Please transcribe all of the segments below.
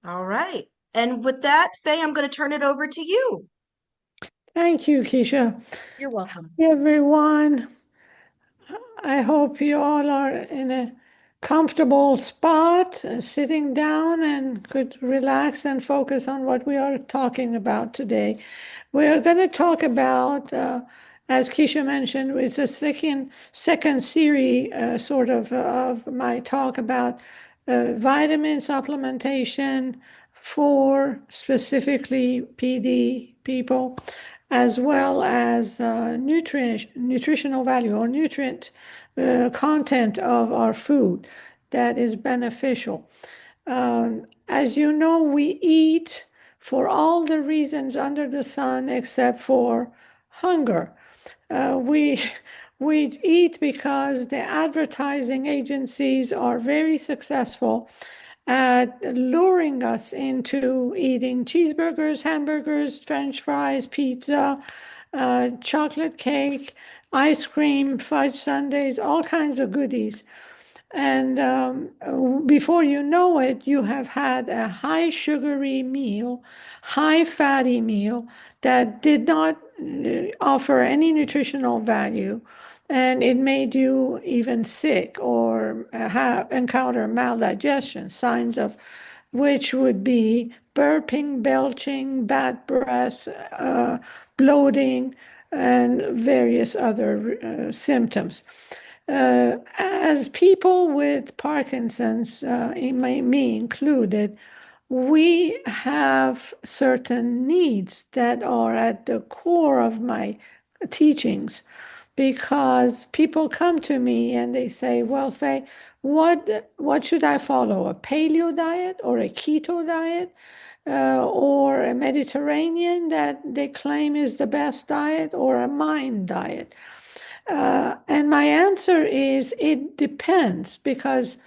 All right. And with that, Faye, I'm going to turn it over to you. Thank you, Keisha. You're welcome. Hey, everyone, I hope you all are in a comfortable spot, sitting down and could relax and focus on what we are talking about today. We are going to talk about, as Keisha mentioned, it's a second series of my talk about vitamin supplementation for specifically PD people, as well as nutritional value or nutrient content of our food that is beneficial. As you know, we eat for all the reasons under the sun except for hunger. We we eat because the advertising agencies are very successful at luring us into eating cheeseburgers, hamburgers, French fries, pizza, chocolate cake, ice cream, fudge sundaes, all kinds of goodies. And before you know it, you have had a high sugary meal, high fatty meal that did not offer any nutritional value. And it made you even sick or encounter maldigestion, signs of which would be burping, belching, bad breath, bloating, and various other symptoms. As people with Parkinson's, me included, we have certain needs that are at the core of my teachings because people come to me and they say, well, Faye, what should I follow? A paleo diet or a keto diet? Or a Mediterranean that they claim is the best diet, or a mind diet? And my answer is it depends because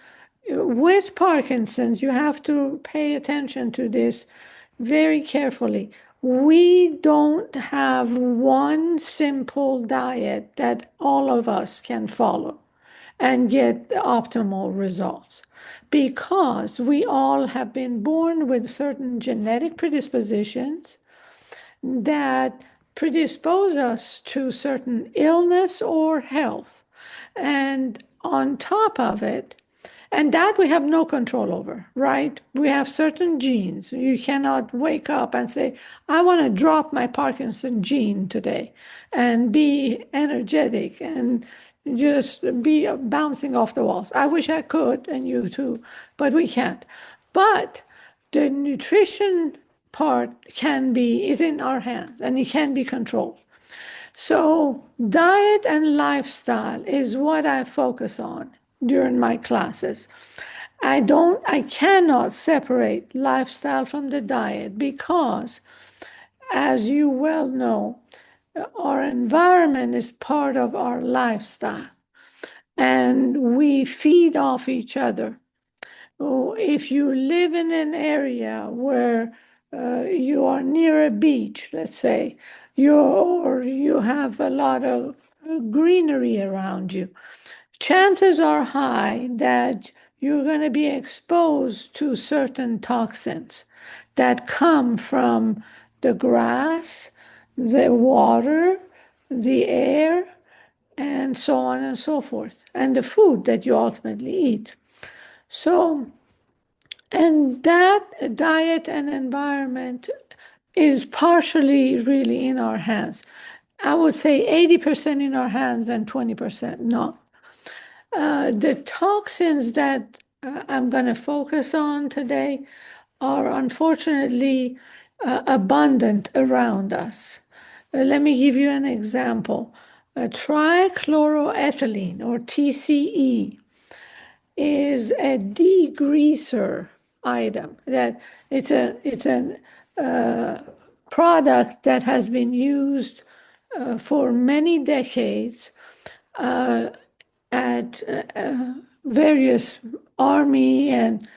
with Parkinson's, you have to pay attention to this very carefully. We don't have one simple diet that all of us can follow and get optimal results because we all have been born with certain genetic predispositions that predispose us to certain illness or health. And on top of it, and that we have no control over, right? We have certain genes. You cannot wake up and say, I want to drop my Parkinson gene today and be energetic and just be bouncing off the walls. I wish I could, and you too, but we can't. But the nutrition part is in our hands and it can be controlled. So diet and lifestyle is what I focus on during my classes. I cannot separate lifestyle from the diet because, as you well know, our environment is part of our lifestyle and we feed off each other. Oh, if you live in an area where you are near a beach, let's say, or you have a lot of greenery around you, chances are high that you're going to be exposed to certain toxins that come from the grass, the water, the air, and so on and so forth, and the food that you ultimately eat. So, and that diet and environment is partially really in our hands. I would say 80% in our hands and 20% not. The toxins that I'm going to focus on today are unfortunately abundant around us. Let me give you an example. Trichloroethylene, or TCE, is a degreaser item. That it's a product that has been used for many decades at various army and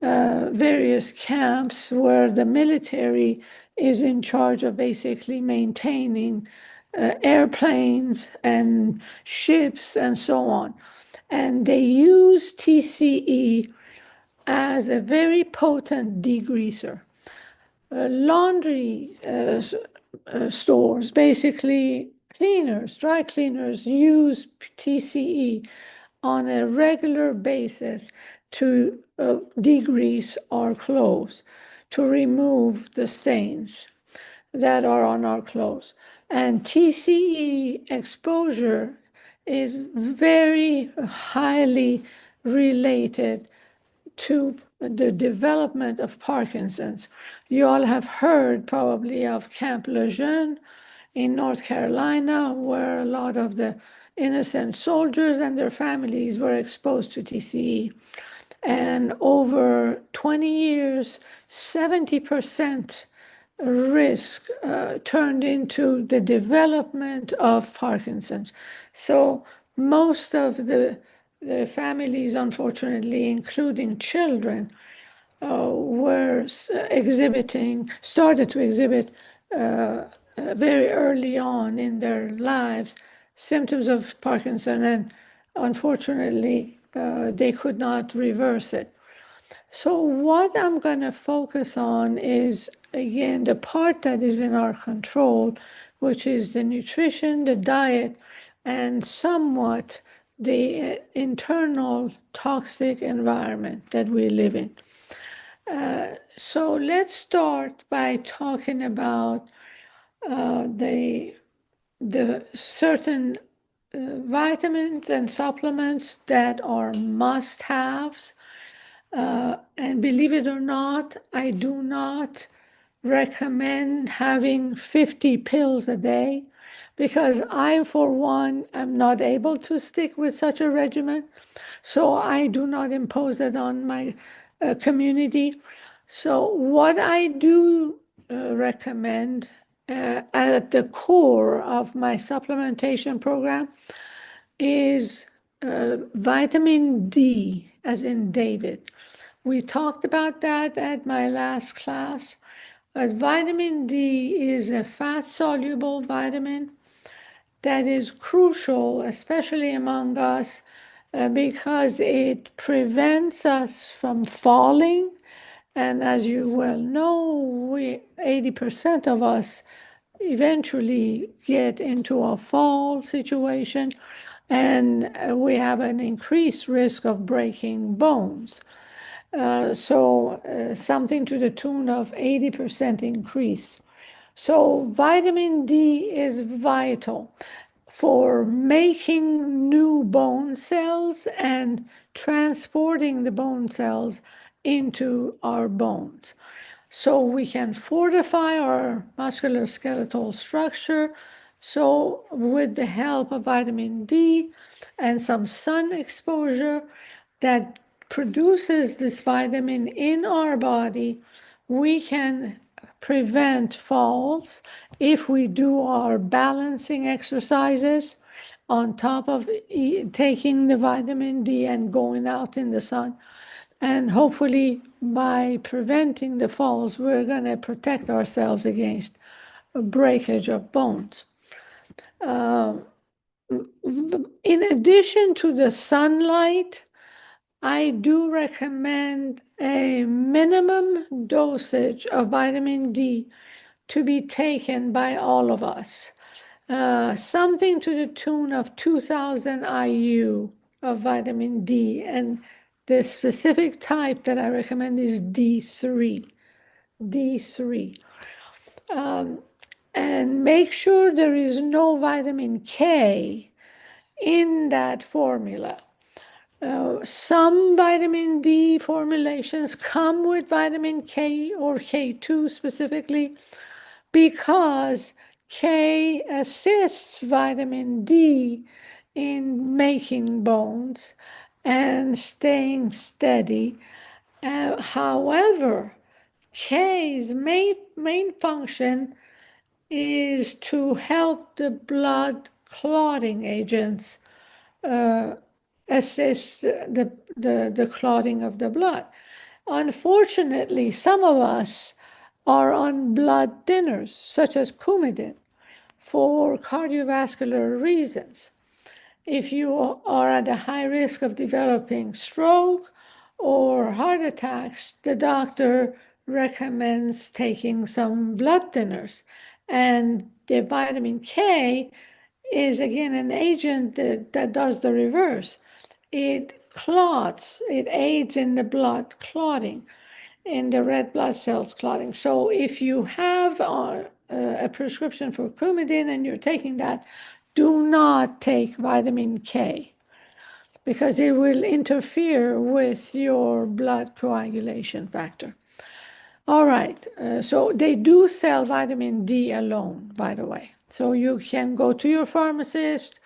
various camps where the military is in charge of basically maintaining airplanes and ships and so on. And they use TCE as a very potent degreaser. Laundry stores, basically cleaners, dry cleaners, use TCE on a regular basis to degrease our clothes, to remove the stains that are on our clothes. And TCE exposure is very highly related to the development of Parkinson's. You all have heard probably of Camp Lejeune in North Carolina, where a lot of the innocent soldiers and their families were exposed to TCE. And over 20 years, 70% risk turned into the development of Parkinson's. So most of the families, unfortunately, including children, started to exhibit very early on in their lives symptoms of Parkinson, and unfortunately, they could not reverse it. So what I'm going to focus on is, again, the part that is in our control, which is the nutrition, the diet, and somewhat the internal toxic environment that we live in. So let's start by talking about the certain vitamins and supplements that are must-haves. And believe it or not, I do not recommend having 50 pills a day because I, for one, am not able to stick with such a regimen. So I do not impose it on my community. So what I do recommend at the core of my supplementation program is vitamin D, as in David. We talked about that at my last class. But vitamin D is a fat-soluble vitamin that is crucial, especially among us, because it prevents us from falling. And as you well know, 80% of us eventually get into a fall situation, and we have an increased risk of breaking bones. So something to the tune of 80% increase. So vitamin D is vital for making new bone cells and transporting the bone cells into our bones. So we can fortify our musculoskeletal structure. So with the help of vitamin D and some sun exposure that produces this vitamin in our body, we can prevent falls if we do our balancing exercises on top of taking the vitamin D and going out in the sun. And hopefully, by preventing the falls, we're going to protect ourselves against a breakage of bones. In addition to the sunlight, I do recommend a minimum dosage of vitamin D to be taken by all of us. Something to the tune of 2,000 IU of vitamin D, and the specific type that I recommend is D3. D3. And make sure there is no vitamin K in that formula. Some vitamin D formulations come with vitamin K or K2 specifically because K assists vitamin D in making bones and staying steady. However, K's main function is to help the blood clotting agents assist the clotting of the blood. Unfortunately, some of us are on blood thinners, such as Coumadin, for cardiovascular reasons. If you are at a high risk of developing stroke or heart attacks, the doctor recommends taking some blood thinners. And the vitamin K is again an agent that does the reverse. It clots, it aids in the blood clotting, in the red blood cells clotting. So if you have a prescription for Coumadin and you're taking that, do not take vitamin K because it will interfere with your blood coagulation factor. All right, so they do sell vitamin D alone, by the way. So you can go to your pharmacist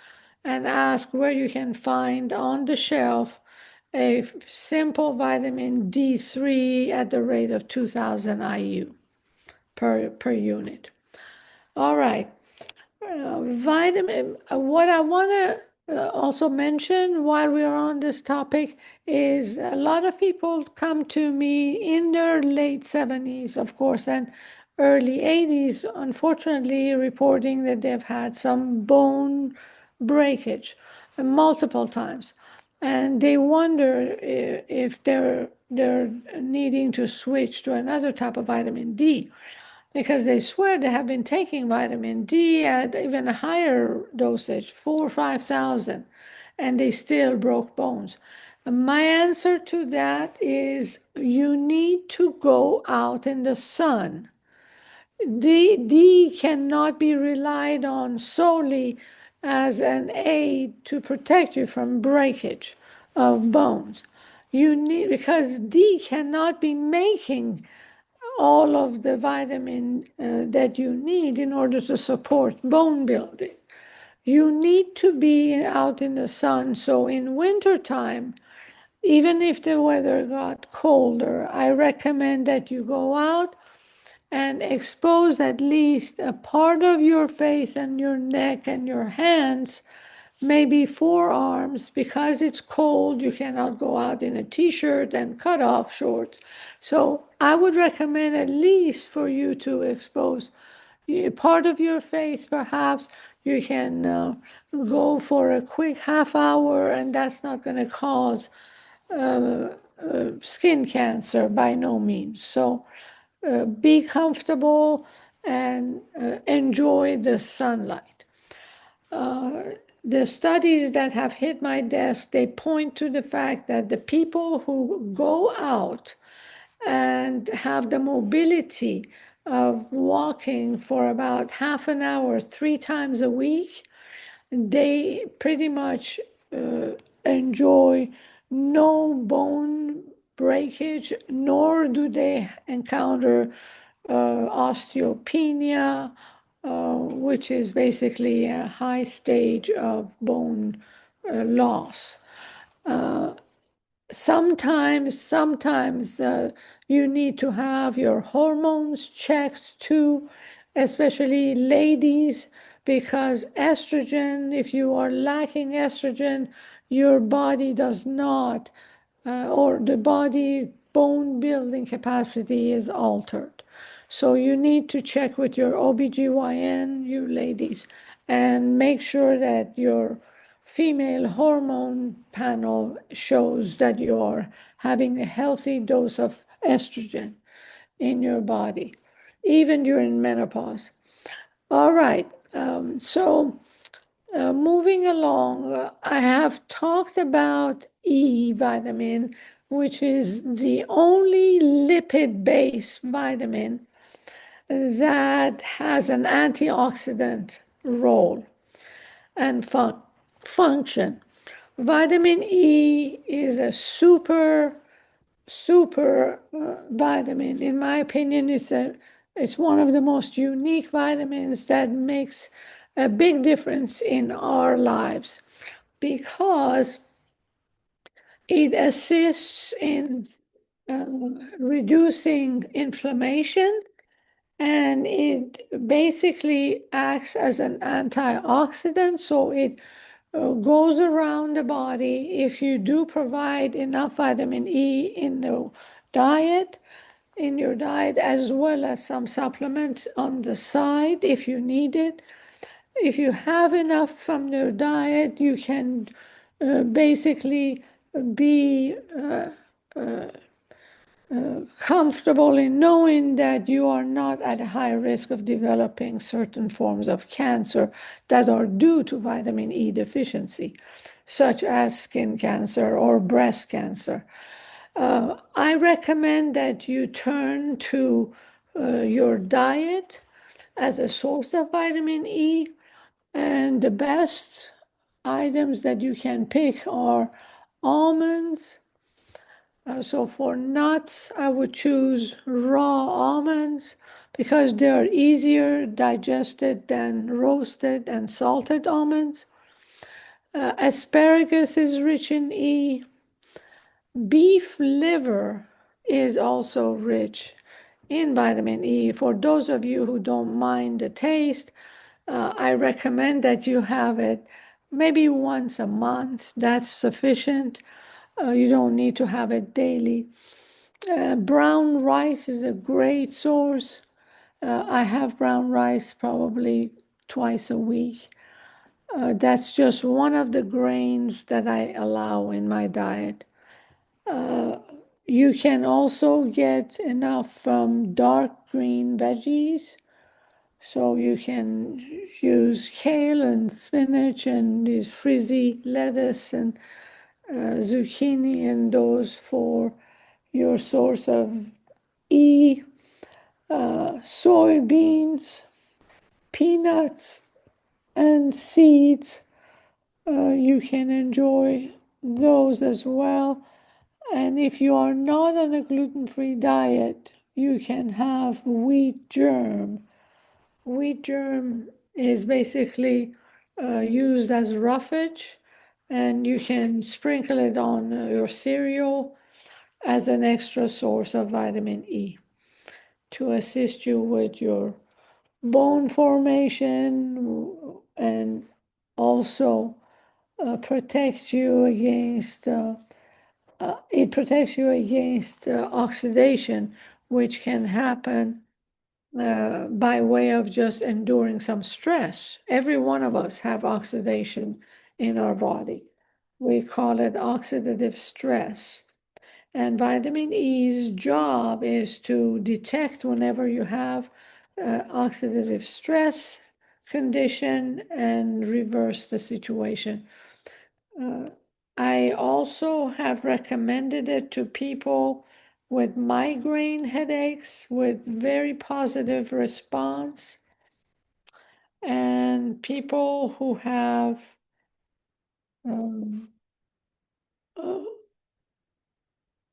and ask where you can find on the shelf a simple vitamin D3 at the rate of 2000 IU per unit. All right. What I want to also mention while we are on this topic is a lot of people come to me in their late 70s, of course, and early 80s, unfortunately, reporting that they've had some bone breakage multiple times. And they wonder if they're needing to switch to another type of vitamin D because they swear they have been taking vitamin D at even a higher dosage, 4 or 5,000, and they still broke bones. My answer to that is you need to go out in the sun. D cannot be relied on solely as an aid to protect you from breakage of bones. You need, because D cannot be making all of the vitamin that you need in order to support bone building. You need to be out in the sun. So in wintertime, even if the weather got colder, I recommend that you go out and expose at least a part of your face and your neck and your hands, maybe forearms, because it's cold. You cannot go out in a t-shirt and cut off shorts. So I would recommend at least for you to expose part of your face. Perhaps you can go for a quick half hour, and that's not going to cause skin cancer by no means. So be comfortable and enjoy the sunlight. The studies that have hit my desk, they point to the fact that the people who go out and have the mobility of walking for about half an hour 3 times a week, they pretty much enjoy no bone breakage, nor do they encounter osteopenia, which is basically a high stage of bone loss. Sometimes you need to have your hormones checked too, especially ladies, because estrogen, if you are lacking estrogen, your body does not, or the body bone building capacity is altered. So you need to check with your OBGYN, you ladies, and make sure that your female hormone panel shows that you are having a healthy dose of estrogen in your body, even during menopause. All right, moving along, I have talked about E vitamin, which is the only lipid-based vitamin that has an antioxidant role and function. Vitamin E is a super vitamin. In my opinion, it's one of the most unique vitamins that makes a big difference in our lives because it assists in reducing inflammation, and it basically acts as an antioxidant. So it goes around the body. If you do provide enough vitamin E in the diet, in your diet, as well as some supplement on the side if you need it. If you have enough from your diet, you can basically be comfortable in knowing that you are not at a high risk of developing certain forms of cancer that are due to vitamin E deficiency, such as skin cancer or breast cancer. I recommend that you turn to your diet as a source of vitamin E, and the best items that you can pick are almonds. So for nuts, I would choose raw almonds because they are easier digested than roasted and salted almonds. Asparagus is rich in E. Beef liver is also rich in vitamin E. For those of you who don't mind the taste, I recommend that you have it maybe once a month. That's sufficient. You don't need to have it daily. Brown rice is a great source. I have brown rice probably twice a week. That's just one of the grains that I allow in my diet. You can also get enough from dark green veggies. So you can use kale and spinach and these frizzy lettuce and zucchini and those for your source of E. Soybeans, peanuts, and seeds. You can enjoy those as well. And if you are not on a gluten-free diet, you can have wheat germ. Wheat germ is basically used as roughage, and you can sprinkle it on your cereal as an extra source of vitamin E to assist you with your bone formation and also protects you against it protects you against oxidation, which can happen by way of just enduring some stress. Every one of us have oxidation in our body. We call it oxidative stress. And vitamin E's job is to detect whenever you have oxidative stress condition and reverse the situation. I also have recommended it to people with migraine headaches with very positive response, and people who have um, uh,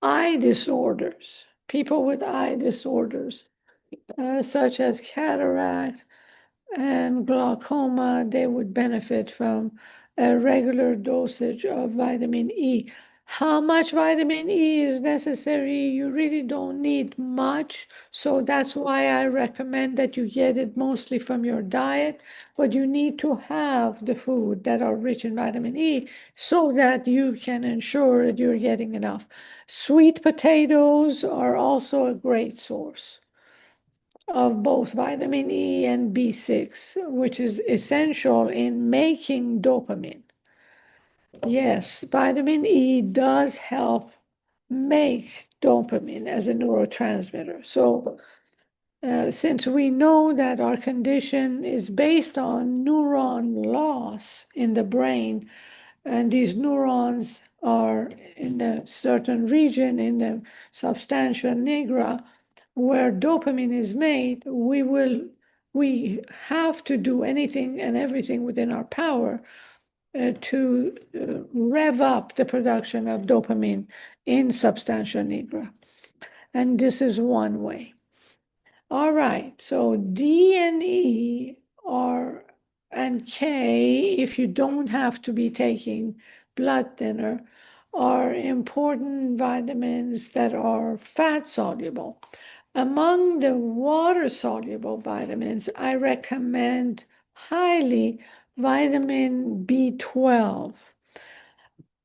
eye disorders, people with eye disorders, such as cataract and glaucoma, they would benefit from a regular dosage of vitamin E. How much vitamin E is necessary? You really don't need much. So that's why I recommend that you get it mostly from your diet. But you need to have the food that are rich in vitamin E so that you can ensure that you're getting enough. Sweet potatoes are also a great source of both vitamin E and B6, which is essential in making dopamine. Yes, vitamin E does help make dopamine as a neurotransmitter. So, since we know that our condition is based on neuron loss in the brain, and these neurons are in a certain region in the substantia nigra, where dopamine is made, we have to do anything and everything within our power to rev up the production of dopamine in substantia nigra. And this is one way. All right, so D and E are and K, if you don't have to be taking blood thinner, are important vitamins that are fat soluble. Among the water soluble vitamins, I recommend highly vitamin B12.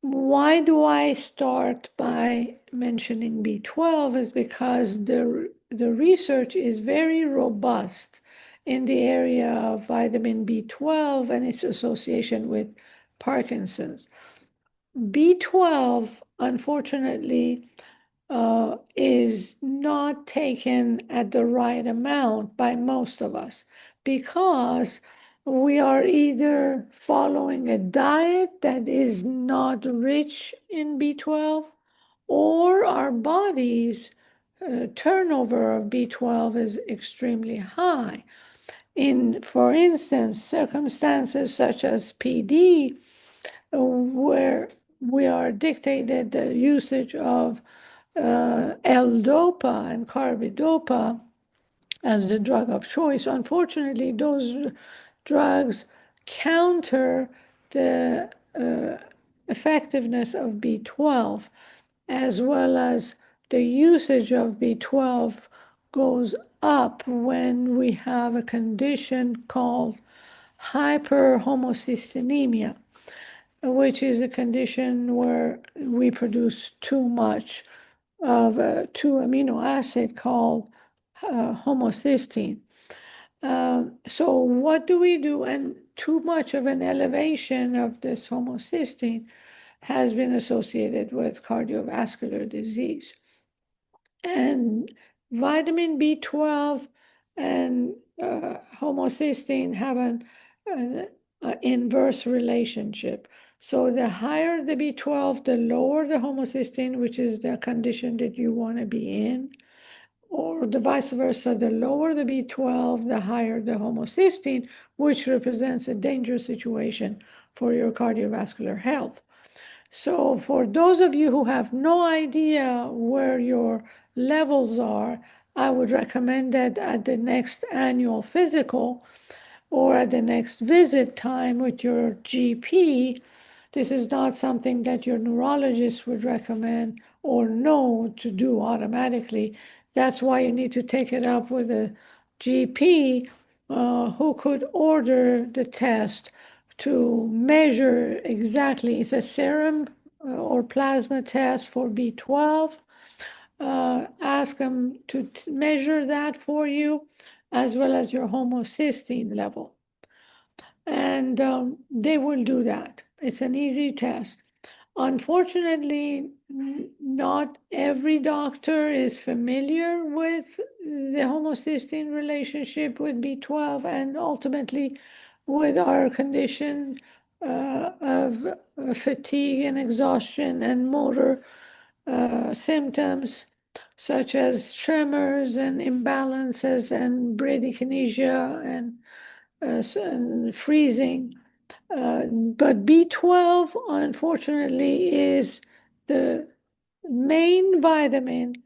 Why do I start by mentioning B12 is because the research is very robust in the area of vitamin B12 and its association with Parkinson's. B12, unfortunately, is not taken at the right amount by most of us because we are either following a diet that is not rich in B12 or our body's turnover of B12 is extremely high. For instance, circumstances such as PD, where we are dictated the usage of L-DOPA and carbidopa as the drug of choice. Unfortunately, those drugs counter the effectiveness of B12, as well as the usage of B12 goes up when we have a condition called hyperhomocystinemia, which is a condition where we produce too much of two amino acid called homocysteine. So what do we do? And too much of an elevation of this homocysteine has been associated with cardiovascular disease. And vitamin B12 and homocysteine have an inverse relationship. So the higher the B12, the lower the homocysteine, which is the condition that you want to be in, or the vice versa, the lower the B12, the higher the homocysteine, which represents a dangerous situation for your cardiovascular health. So for those of you who have no idea where your levels are, I would recommend that at the next annual physical or at the next visit time with your GP, this is not something that your neurologist would recommend or know to do automatically. That's why you need to take it up with a GP who could order the test to measure exactly. It's a serum or plasma test for B12. Ask them to measure that for you, as well as your homocysteine level. And they will do that. It's an easy test. Unfortunately, not every doctor is familiar with the homocysteine relationship with B12 and ultimately with our condition of fatigue and exhaustion and motor symptoms such as tremors and imbalances and bradykinesia and freezing. But B12, unfortunately, is the main vitamin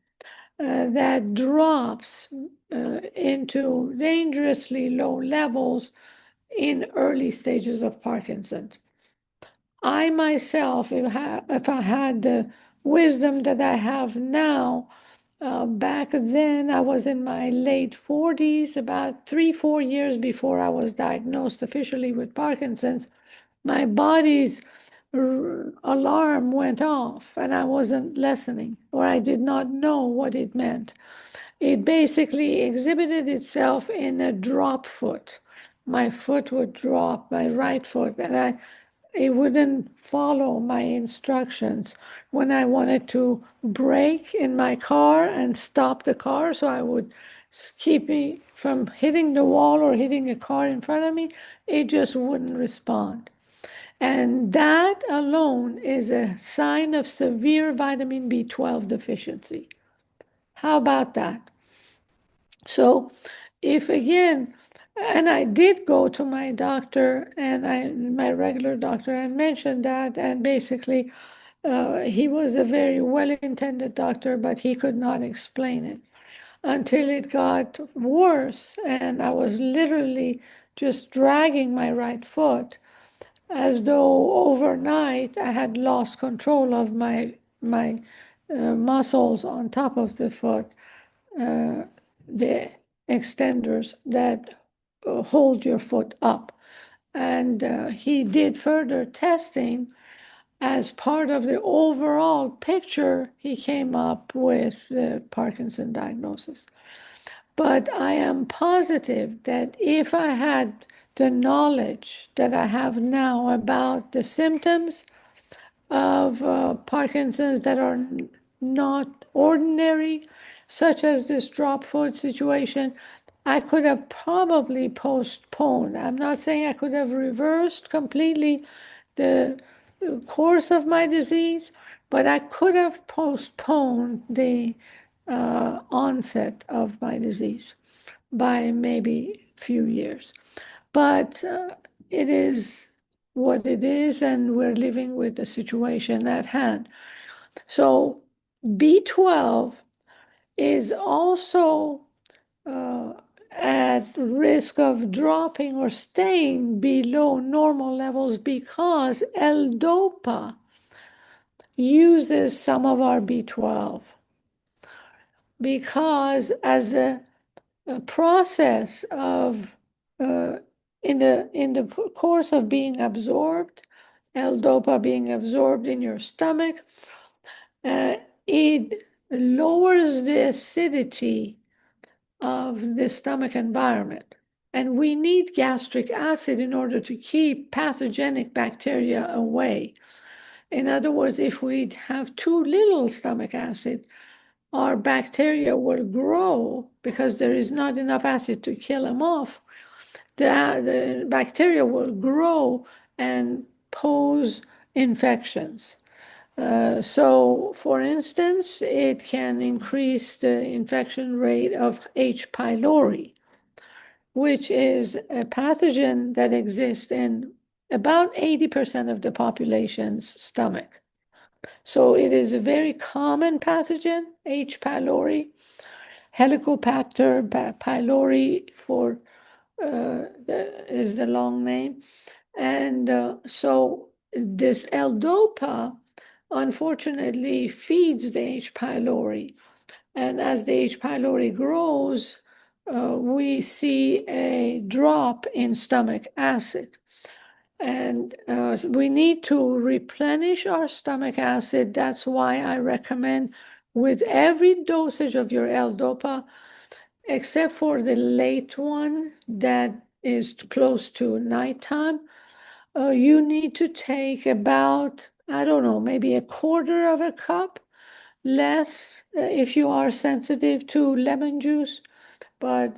that drops into dangerously low levels in early stages of Parkinson's. I myself, if I had the wisdom that I have now, back then I was in my late 40s, about 3-4 years before I was diagnosed officially with Parkinson's. My body's alarm went off and I wasn't listening, or I did not know what it meant. It basically exhibited itself in a drop foot. My foot would drop, my right foot, and it wouldn't follow my instructions when I wanted to brake in my car and stop the car, so I would keep me from hitting the wall or hitting a car in front of me. It just wouldn't respond. And that alone is a sign of severe vitamin B12 deficiency. How about that? So, if again, and I did go to my doctor and my regular doctor, and mentioned that, and basically, he was a very well-intended doctor, but he could not explain it until it got worse, and I was literally just dragging my right foot as though overnight I had lost control of my muscles on top of the foot, the extenders that hold your foot up. And he did further testing. As part of the overall picture, he came up with the Parkinson diagnosis. But I am positive that if I had the knowledge that I have now about the symptoms of Parkinson's that are not ordinary, such as this drop foot situation, I could have probably postponed. I'm not saying I could have reversed completely the course of my disease, but I could have postponed the onset of my disease by maybe a few years. But it is what it is, and we're living with the situation at hand. So B12 is also at risk of dropping or staying below normal levels because L-DOPA uses some of our B12. Because as the process of in the course of being absorbed, L-DOPA being absorbed in your stomach, it lowers the acidity of the stomach environment. And we need gastric acid in order to keep pathogenic bacteria away. In other words, if we have too little stomach acid, our bacteria will grow because there is not enough acid to kill them off. The bacteria will grow and pose infections. So, for instance, it can increase the infection rate of H. pylori, which is a pathogen that exists in about 80% of the population's stomach. So it is a very common pathogen, H. pylori, Helicobacter pylori is the long name. And so this L-DOPA, unfortunately, feeds the H. pylori. And as the H. pylori grows, we see a drop in stomach acid. And we need to replenish our stomach acid. That's why I recommend with every dosage of your L-DOPA, except for the late one that is close to nighttime, you need to take about, I don't know, maybe a quarter of a cup, less if you are sensitive to lemon juice, but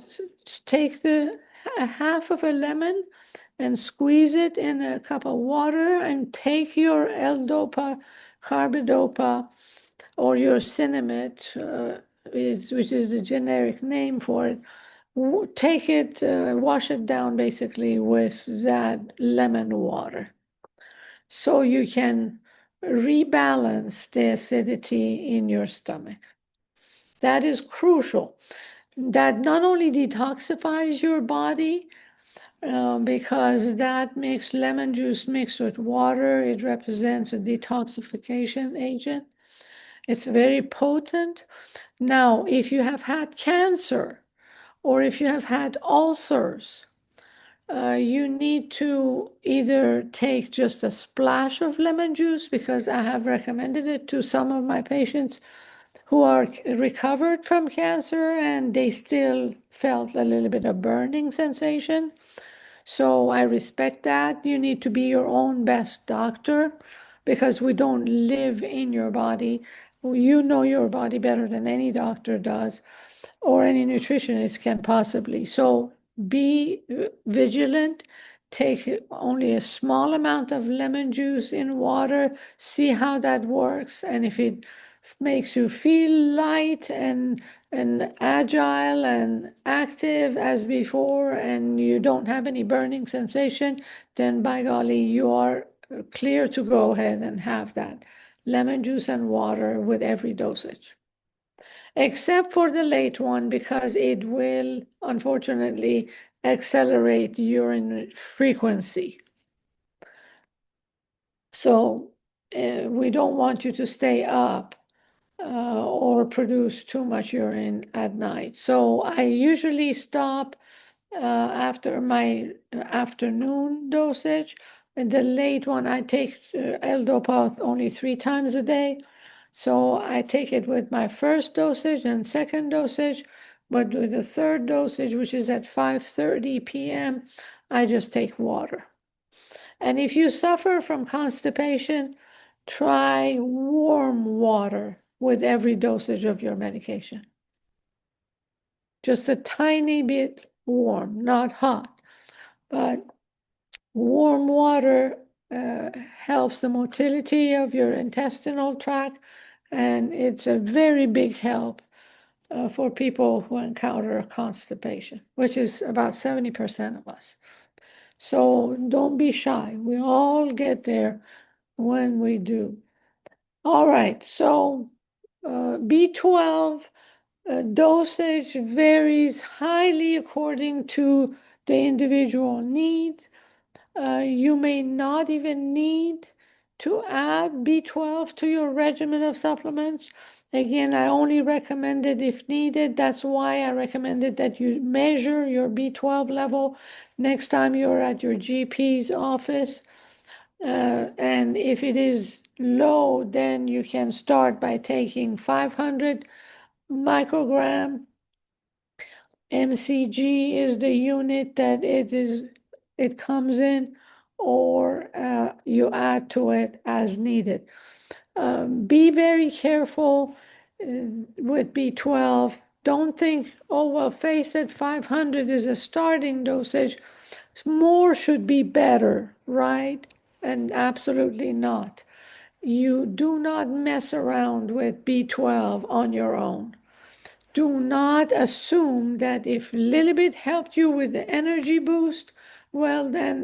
take a half of a lemon and squeeze it in a cup of water and take your L-DOPA, carbidopa, or your Cinnamate, which is the generic name for it. Take it, wash it down basically with that lemon water. So you can rebalance the acidity in your stomach. That is crucial. That not only detoxifies your body, because that makes lemon juice mixed with water. It represents a detoxification agent. It's very potent. Now, if you have had cancer or if you have had ulcers, you need to either take just a splash of lemon juice, because I have recommended it to some of my patients who are recovered from cancer and they still felt a little bit of burning sensation. So I respect that. You need to be your own best doctor because we don't live in your body. You know your body better than any doctor does or any nutritionist can possibly. So be vigilant. Take only a small amount of lemon juice in water, see how that works. And if it makes you feel light and agile and active as before, and you don't have any burning sensation, then by golly, you are clear to go ahead and have that lemon juice and water with every dosage. Except for the late one, because it will unfortunately accelerate urine frequency. So we don't want you to stay up or produce too much urine at night. So I usually stop after my afternoon dosage. And the late one, I take L-DOPA only 3 times a day. So I take it with my first dosage and second dosage, but with the third dosage, which is at 5:30 p.m., I just take water. And if you suffer from constipation, try warm water with every dosage of your medication. Just a tiny bit warm, not hot, but warm water helps the motility of your intestinal tract, and it's a very big help for people who encounter constipation, which is about 70% of us. So don't be shy. We all get there when we do. All right, so B12 dosage varies highly according to the individual needs. You may not even need to add B12 to your regimen of supplements. Again, I only recommend it if needed. That's why I recommended that you measure your B12 level next time you're at your GP's office. And if it is low, then you can start by taking 500 microgram. MCG is the unit that it comes in, or you add to it as needed. Be very careful with B12. Don't think, oh, well, Faye said 500 is a starting dosage. More should be better, right? And absolutely not. You do not mess around with B12 on your own. Do not assume that if Lilibit helped you with the energy boost, well, then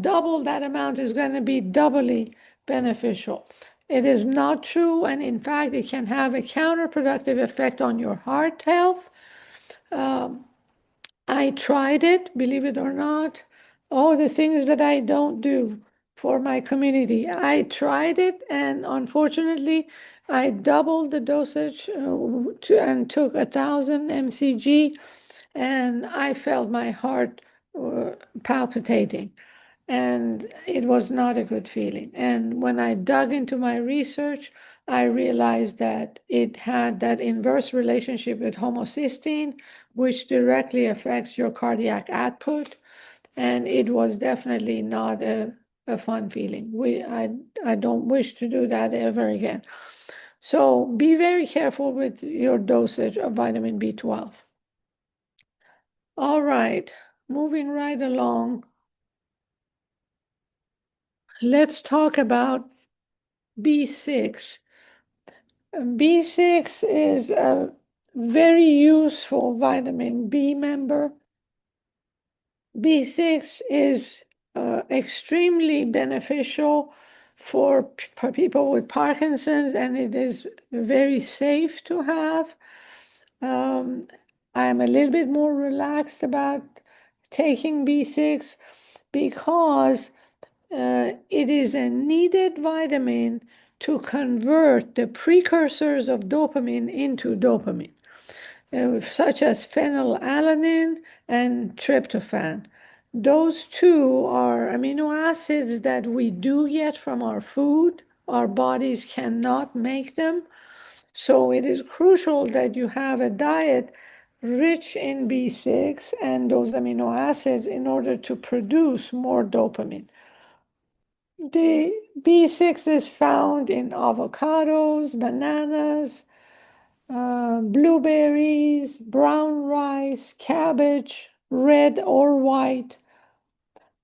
double that amount is going to be doubly beneficial. It is not true, and in fact, it can have a counterproductive effect on your heart health. I tried it, believe it or not. Oh, the things that I don't do for my community. I tried it, and unfortunately, I doubled the dosage and took 1,000 mcg, and I felt my heart palpitating, and it was not a good feeling. And when I dug into my research, I realized that it had that inverse relationship with homocysteine, which directly affects your cardiac output. And it was definitely not a fun feeling. I don't wish to do that ever again. So be very careful with your dosage of vitamin B12. All right, moving right along. Let's talk about B6. B6 is a very useful vitamin B member. B6 is extremely beneficial for people with Parkinson's, and it is very safe to have. I'm a little bit more relaxed about taking B6 because it is a needed vitamin to convert the precursors of dopamine into dopamine, such as phenylalanine and tryptophan. Those two are amino acids that we do get from our food. Our bodies cannot make them. So it is crucial that you have a diet rich in B6 and those amino acids in order to produce more dopamine. The B6 is found in avocados, bananas, blueberries, brown rice, cabbage, red or white,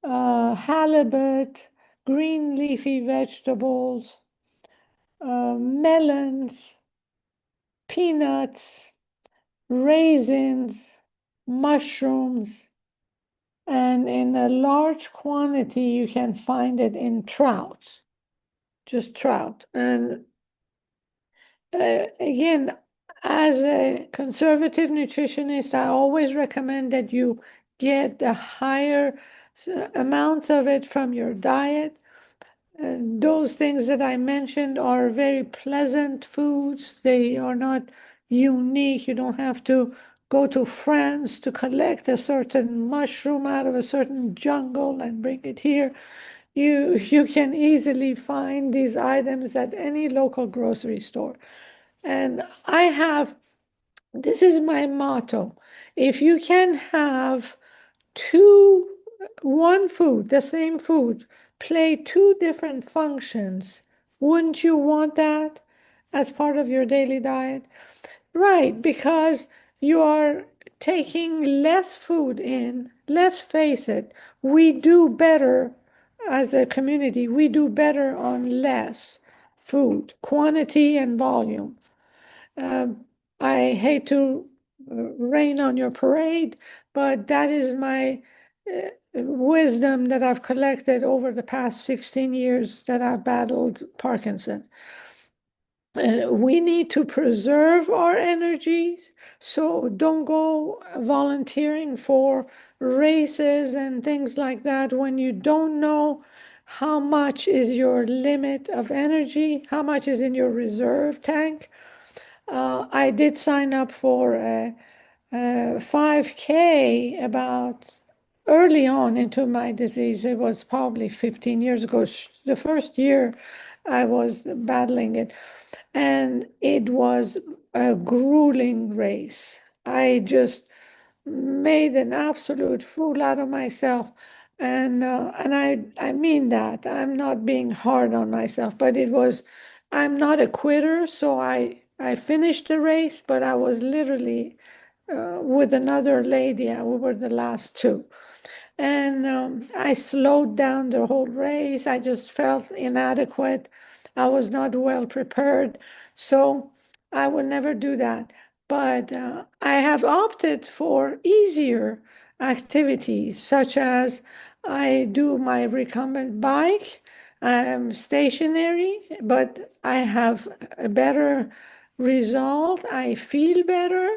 halibut, green leafy vegetables, melons, peanuts, raisins, mushrooms, and in a large quantity you can find it in trout, just trout. And again, as a conservative nutritionist, I always recommend that you get the higher amounts of it from your diet. Those things that I mentioned are very pleasant foods. They are not unique. You don't have to go to France to collect a certain mushroom out of a certain jungle and bring it here. You can easily find these items at any local grocery store. And this is my motto. If you can have one food, the same food, play two different functions, wouldn't you want that? as part of your daily diet? Right, because you are taking less food in. Let's face it, we do better as a community, we do better on less food, quantity and volume. I hate to rain on your parade, but that is my wisdom that I've collected over the past 16 years that I've battled Parkinson. We need to preserve our energy, so don't go volunteering for races and things like that when you don't know how much is your limit of energy, how much is in your reserve tank. I did sign up for a 5K about early on into my disease. It was probably 15 years ago, the first year I was battling it. And it was a grueling race. I just made an absolute fool out of myself. And I mean that. I'm not being hard on myself, but I'm not a quitter, so I finished the race, but I was literally with another lady. We were the last two. And I slowed down the whole race. I just felt inadequate. I was not well prepared. So I will never do that. But I have opted for easier activities, such as I do my recumbent bike. I'm stationary, but I have a better result. I feel better.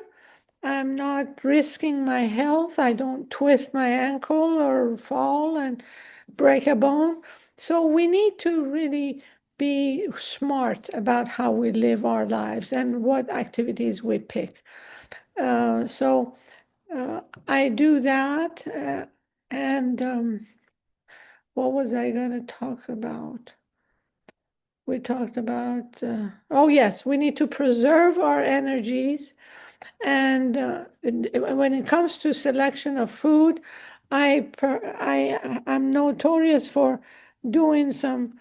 I'm not risking my health. I don't twist my ankle or fall and break a bone. So we need to really be smart about how we live our lives and what activities we pick. So I do that. And what was I going to talk about? We talked about, oh, yes, we need to preserve our energies. And when it comes to selection of food, I'm notorious for doing some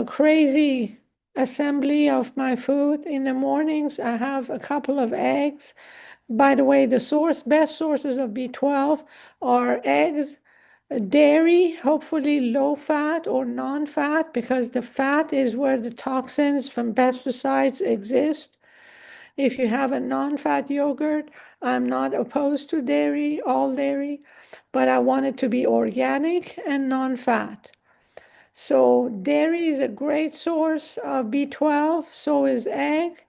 crazy assembly of my food. In the mornings, I have a couple of eggs. By the way, the best sources of B12 are eggs, dairy, hopefully low fat or non-fat, because the fat is where the toxins from pesticides exist. If you have a non-fat yogurt, I'm not opposed to dairy, all dairy, but I want it to be organic and non-fat. So dairy is a great source of B12, so is egg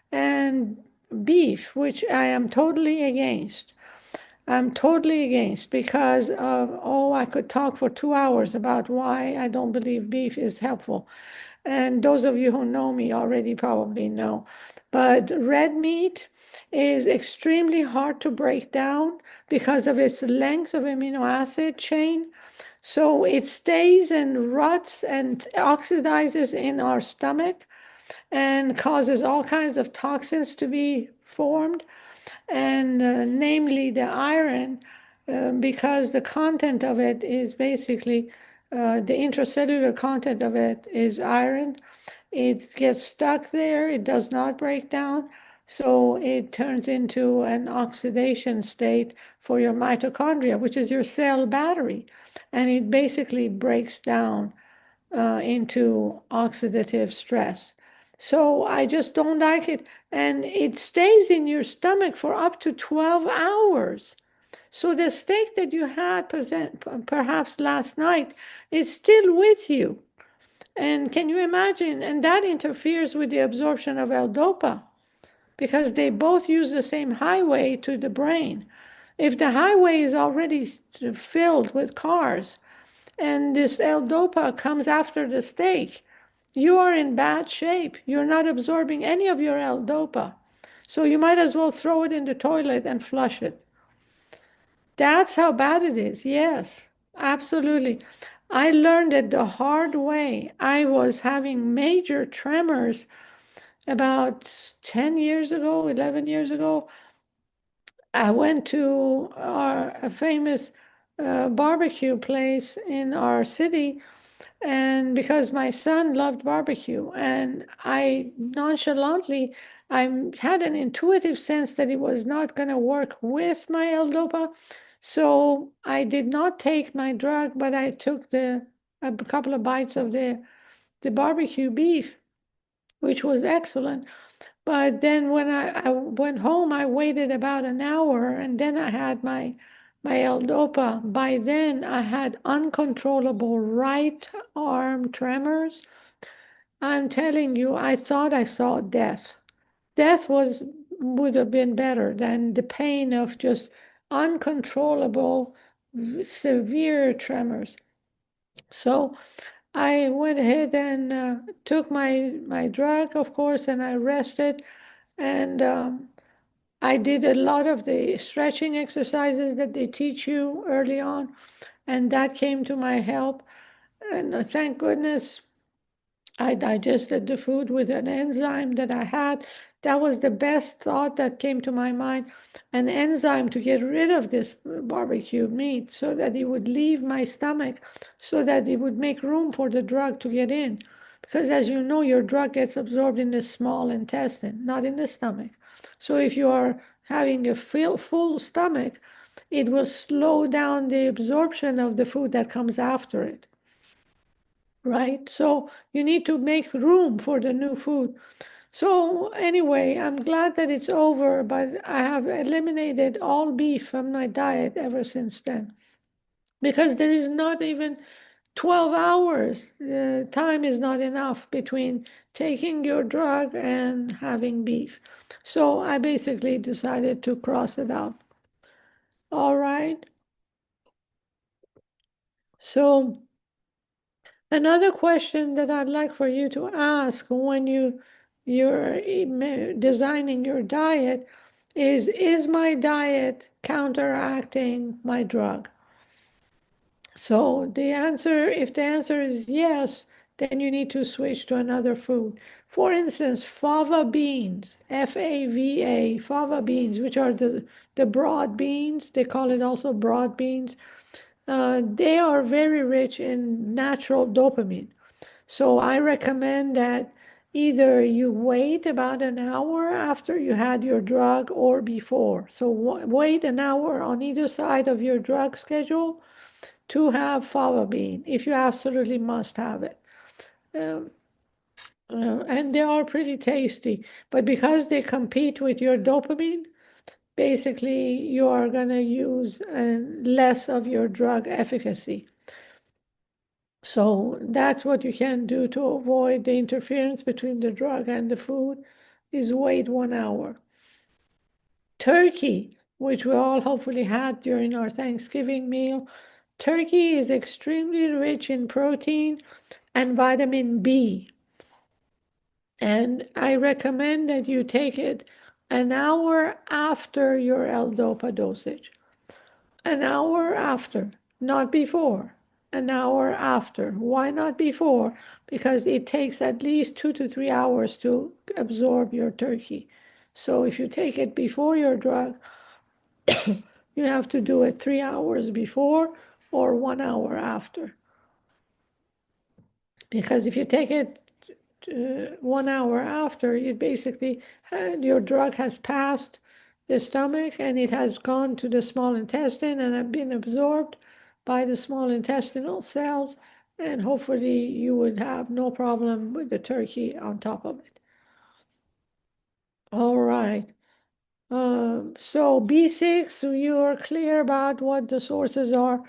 and beef, which I am totally against. I'm totally against because I could talk for 2 hours about why I don't believe beef is helpful. And those of you who know me already probably know. But red meat is extremely hard to break down because of its length of amino acid chain. So it stays and rots and oxidizes in our stomach and causes all kinds of toxins to be formed, and namely the iron, because the content of it is basically the intracellular content of it is iron. It gets stuck there, it does not break down, so it turns into an oxidation state for your mitochondria, which is your cell battery, and it basically breaks down into oxidative stress. So I just don't like it. And it stays in your stomach for up to 12 hours. So the steak that you had perhaps last night is still with you. And can you imagine? And that interferes with the absorption of L-DOPA because they both use the same highway to the brain. If the highway is already filled with cars and this L-DOPA comes after the steak, you are in bad shape. You're not absorbing any of your L-DOPA. So you might as well throw it in the toilet and flush it. That's how bad it is. Yes, absolutely. I learned it the hard way. I was having major tremors about 10 years ago, 11 years ago. I went to a famous barbecue place in our city And because my son loved barbecue, and I nonchalantly, I had an intuitive sense that it was not going to work with my L-DOPA. So I did not take my drug, but I took a couple of bites of the barbecue beef, which was excellent. But then when I went home, I waited about an hour, and then I had my L-DOPA. By then, I had uncontrollable right arm tremors. I'm telling you, I thought I saw death. Death would have been better than the pain of just uncontrollable, severe tremors. So I went ahead and took my drug, of course, and I rested. And I did a lot of the stretching exercises that they teach you early on, and that came to my help. And thank goodness I digested the food with an enzyme that I had. That was the best thought that came to my mind, an enzyme to get rid of this barbecue meat so that it would leave my stomach, so that it would make room for the drug to get in. Because as you know, your drug gets absorbed in the small intestine, not in the stomach. So if you are having a full stomach, it will slow down the absorption of the food that comes after it, right? So you need to make room for the new food. So anyway, I'm glad that it's over, but I have eliminated all beef from my diet ever since then because there is not even 12 hours. The time is not enough between taking your drug and having beef. So I basically decided to cross it out. All right. So another question that I'd like for you to ask when you're designing your diet is my diet counteracting my drug? So if the answer is yes, then you need to switch to another food. For instance, fava beans, Fava, fava beans, which are the broad beans, they call it also broad beans. They are very rich in natural dopamine. So I recommend that either you wait about an hour after you had your drug or before. So wait an hour on either side of your drug schedule to have fava bean if you absolutely must have it. Um, and they are pretty tasty, but because they compete with your dopamine, basically you are going to use less of your drug efficacy. So that's what you can do to avoid the interference between the drug and the food is wait 1 hour. Turkey, which we all hopefully had during our Thanksgiving meal, turkey is extremely rich in protein and vitamin B. And I recommend that you take it an hour after your L-DOPA dosage. An hour after, not before. An hour after. Why not before? Because it takes at least 2 to 3 hours to absorb your turkey. So if you take it before your drug, you have to do it 3 hours before or 1 hour after. Because if you take it 1 hour after, you basically your drug has passed the stomach and it has gone to the small intestine and have been absorbed by the small intestinal cells, and hopefully you would have no problem with the turkey on top of it. All right. So B6, you are clear about what the sources are.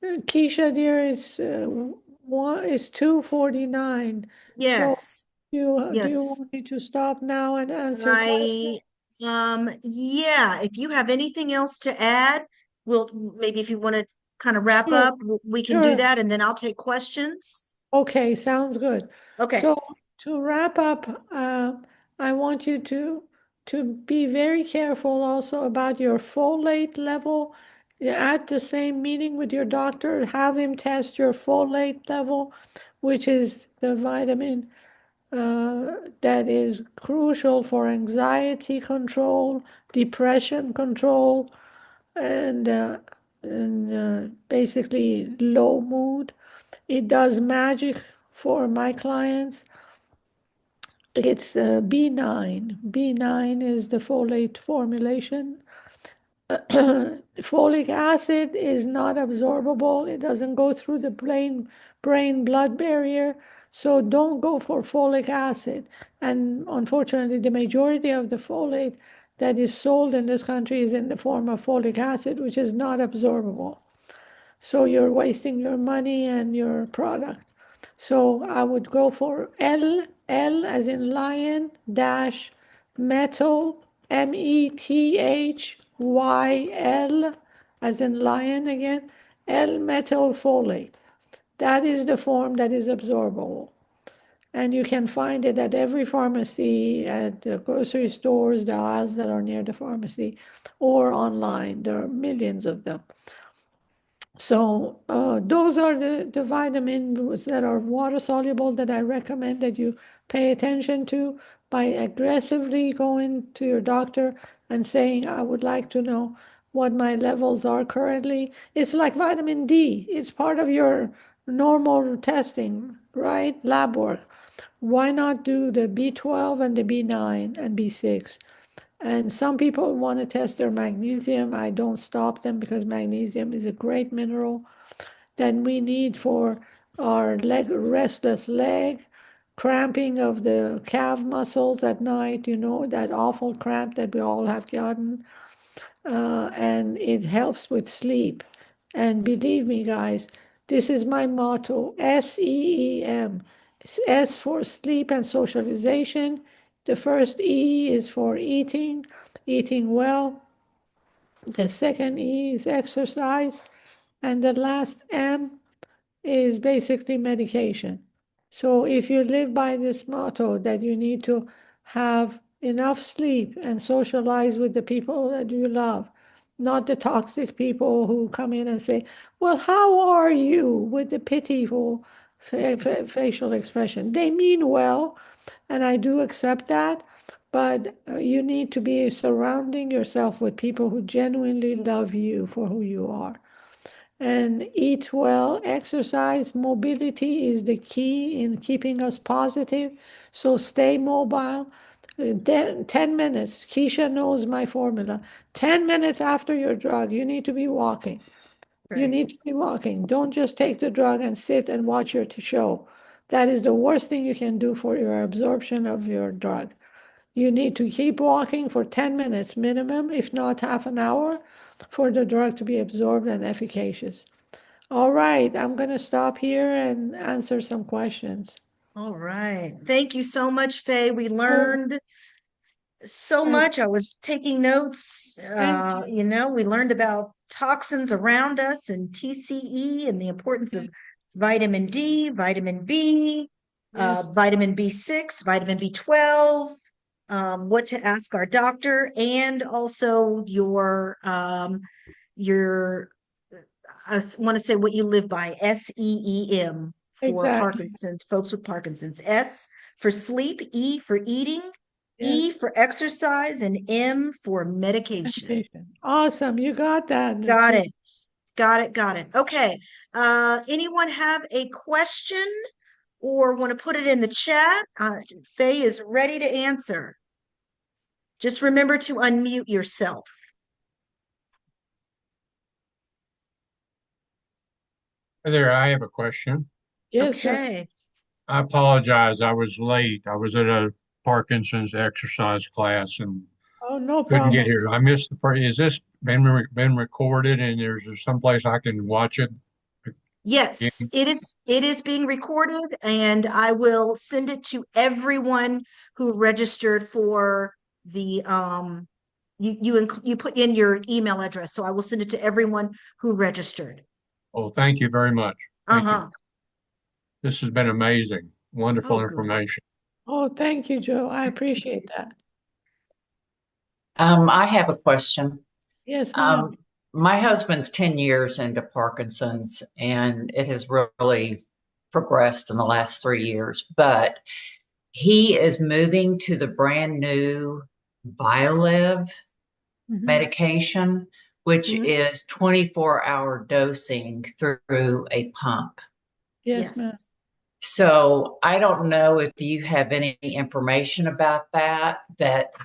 Keisha, dear, is 2:49. So Yes, do you yes. want me to stop now and answer questions? I, yeah, if you have anything else to add, maybe if you want to kind of wrap Sure, up, we can do sure. that and then I'll take questions. Okay, sounds good. Okay. So to wrap up, I want you to be very careful also about your folate level. At the same meeting with your doctor, have him test your folate level, which is the vitamin that is crucial for anxiety control, depression control, and basically low mood. It does magic for my clients. It's B9. B9 is the folate formulation. Folic acid is not absorbable. It doesn't go through the brain blood barrier. So don't go for folic acid. And unfortunately, the majority of the folate that is sold in this country is in the form of folic acid, which is not absorbable. So you're wasting your money and your product. So I would go for L as in lion, dash, metal, METHYL, as in lion again, L-metyl folate. That is the form that is absorbable. And you can find it at every pharmacy, at the grocery stores, the aisles that are near the pharmacy, or online. There are millions of them. So those are the vitamins that are water soluble that I recommend that you pay attention to by aggressively going to your doctor and saying, I would like to know what my levels are currently. It's like vitamin D. It's part of your normal testing, right? Lab work. Why not do the B12 and the B9 and B6? And some people want to test their magnesium. I don't stop them because magnesium is a great mineral that we need for our restless leg, cramping of the calf muscles at night, that awful cramp that we all have gotten. And it helps with sleep. And believe me, guys, this is my motto, SEEM. S for sleep and socialization. The first E is for eating well. The second E is exercise. And the last M is basically medication. So if you live by this motto that you need to have enough sleep and socialize with the people that you love, not the toxic people who come in and say, well, how are you, with the pitiful facial expression. They mean well, and I do accept that, but you need to be surrounding yourself with people who genuinely love you for who you are. And eat well, exercise, mobility is the key in keeping us positive. So stay mobile. 10 minutes. Keisha knows my formula. 10 minutes after your drug, you need to be walking. You Right. need to be walking. Don't just take the drug and sit and watch your show. That is the worst thing you can do for your absorption of your drug. You need to keep walking for 10 minutes minimum, if not half an hour, for the drug to be absorbed and efficacious. All right, I'm going to stop here and answer some questions. All right. Thank you so much, Faye. We Oh, learned so thank much. I was taking notes. thank you. We learned about toxins around us and TCE and the importance of vitamin D, vitamin B, Yes, vitamin B6, vitamin B12, what to ask our doctor, and also your I want to say what you live by, SEEM for exactly. Parkinson's, folks with Parkinson's. S for sleep, E for eating, E Yes. for exercise, and M for medication. Meditation. Awesome. You got that, Got Nutrition. it. Got it. Got it. Okay. Anyone have a question or want to put it in the chat? Faye is ready to answer. Just remember to unmute yourself. Hi there, I have a question. Yes, sir. Okay. I apologize, I was late. I was at a Parkinson's exercise class and Oh, no couldn't get problem. here. I missed the part. Is this been recorded and there's someplace I can watch it Yes, again? it is being recorded and I will send it to everyone who registered for the you put in your email address, so I will send it to everyone who registered. Oh, thank you very much. Thank you. Uh-huh. This has been amazing. Oh, Wonderful good. information. Oh, thank you, Joe. I appreciate that. I have a question. Yes, ma'am. Um, my husband's 10 years into Parkinson's, and it has really progressed in the last 3 years, but he is moving to the brand new Biolev Mhm. medication, which Mhm. is 24-hour dosing through a pump. Yes, ma'am. Yes. So I don't know if you have any information about that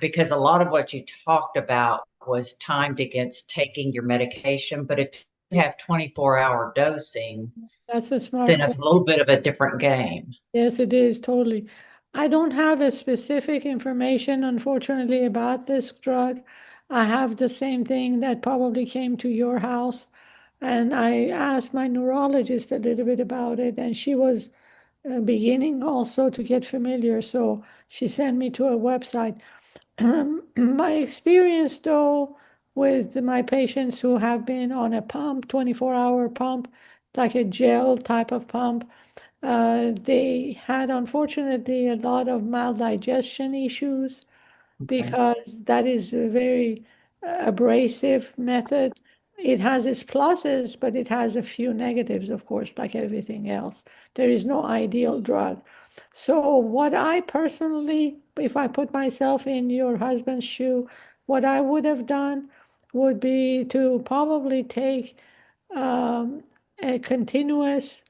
because a lot of what you talked about was timed against taking your medication. But if you have 24-hour dosing, That's a smart then question. it's a little bit of a different game. Yes, it is totally. I don't have a specific information, unfortunately, about this drug. I have the same thing that probably came to your house, and I asked my neurologist a little bit about it, and she was beginning also to get familiar. So she sent me to a website. My experience, though, with my patients who have been on a pump, 24-hour pump, like a gel type of pump, they had unfortunately a lot of maldigestion issues Okay. because that is a very abrasive method. It has its pluses, but it has a few negatives, of course, like everything else. There is no ideal drug. So, what I personally, if I put myself in your husband's shoe, what I would have done would be to probably take a continuous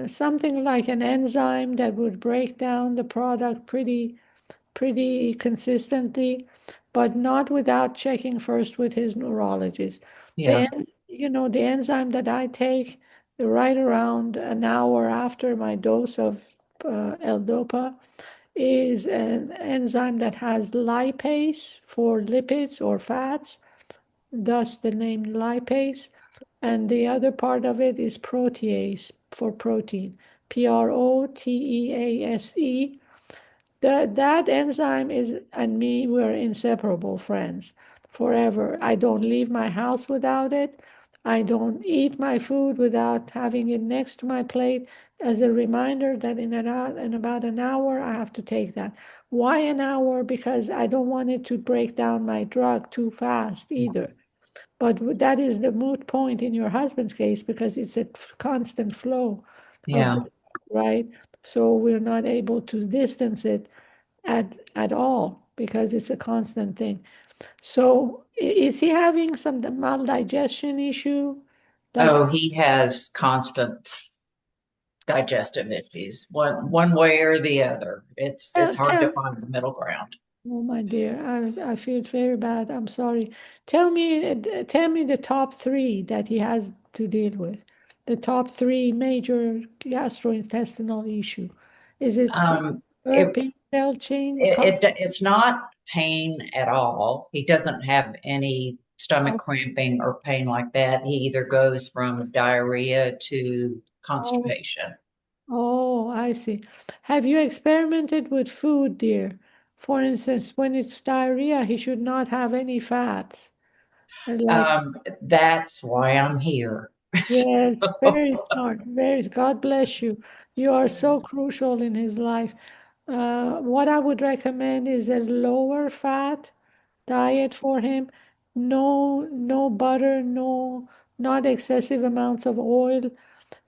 something like an enzyme that would break down the product pretty consistently, but not without checking first with his neurologist. Yeah. The enzyme that I take right around an hour after my dose of L-Dopa is an enzyme that has lipase for lipids or fats, thus the name lipase. And the other part of it is protease for protein, protease. That enzyme is, and me, we're inseparable friends forever. I don't leave my house without it. I don't eat my food without having it next to my plate as a reminder that in about an hour I have to take that. Why an hour? Because I don't want it to break down my drug too fast either. But that is the moot point in your husband's case because it's a constant flow of Yeah. the, right? So we're not able to distance it at all because it's a constant thing. So is he having some maldigestion issue? Like, Oh, he has constant digestive issues, one way or the other. It's tell, hard to tell, find the middle ground. oh my dear, I feel very bad. I'm sorry. Tell me the top three that he has to deal with. The top three major gastrointestinal issue. Is it It, burping, belching, it's not pain at all. He doesn't have any stomach cramping or pain like that. He either goes from diarrhea to oh, constipation. oh, I see. Have you experimented with food, dear? For instance, when it's diarrhea, he should not have any fats. Like, That's why I'm here. yes, very smart. God bless you. You are so crucial in his life. What I would recommend is a lower fat diet for him. No butter, not excessive amounts of oil.